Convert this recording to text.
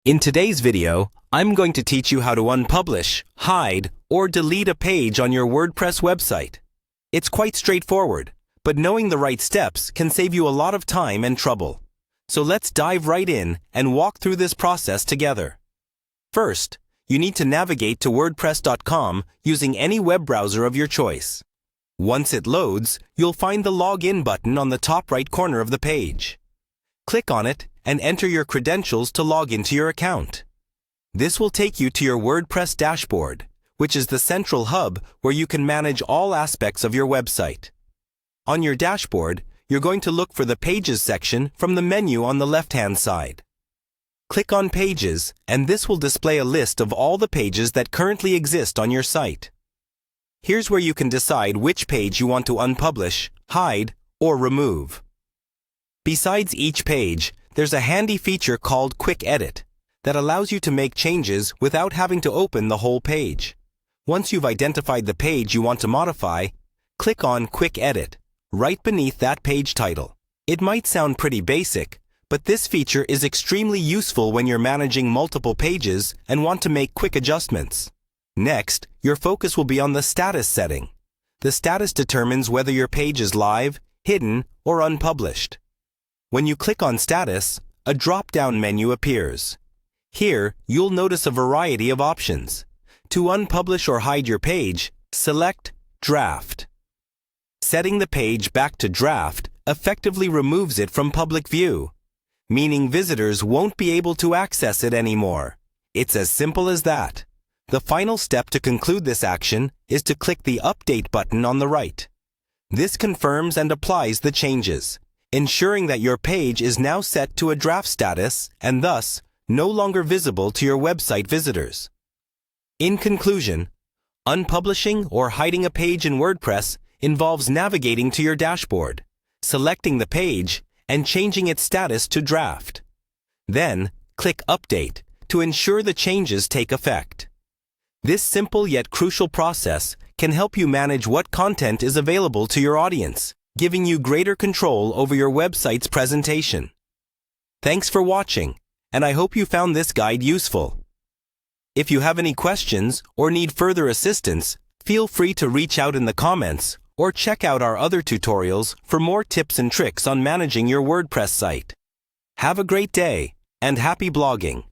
In today's video, I'm going to teach you how to unpublish, hide, or delete a page on your WordPress website. It's quite straightforward, but knowing the right steps can save you a lot of time and trouble. So let's dive right in and walk through this process together. First, you need to navigate to WordPress.com using any web browser of your choice. Once it loads, you'll find the Login button on the top right corner of the page. Click on it and enter your credentials to log into your account. This will take you to your WordPress dashboard, which is the central hub where you can manage all aspects of your website. On your dashboard, you're going to look for the Pages section from the menu on the left-hand side. Click on Pages, and this will display a list of all the pages that currently exist on your site. Here's where you can decide which page you want to unpublish, hide, or remove. Besides each page, there's a handy feature called Quick Edit that allows you to make changes without having to open the whole page. Once you've identified the page you want to modify, click on Quick Edit right beneath that page title. It might sound pretty basic, but this feature is extremely useful when you're managing multiple pages and want to make quick adjustments. Next, your focus will be on the status setting. The status determines whether your page is live, hidden, or unpublished. When you click on Status, a drop-down menu appears. Here, you'll notice a variety of options. To unpublish or hide your page, select Draft. Setting the page back to draft effectively removes it from public view, meaning visitors won't be able to access it anymore. It's as simple as that. The final step to conclude this action is to click the Update button on the right. This confirms and applies the changes, ensuring that your page is now set to a draft status and thus no longer visible to your website visitors. In conclusion, unpublishing or hiding a page in WordPress involves navigating to your dashboard, selecting the page, and changing its status to draft. Then, click Update to ensure the changes take effect. This simple yet crucial process can help you manage what content is available to your audience, giving you greater control over your website's presentation. Thanks for watching, and I hope you found this guide useful. If you have any questions or need further assistance, feel free to reach out in the comments or check out our other tutorials for more tips and tricks on managing your WordPress site. Have a great day, and happy blogging!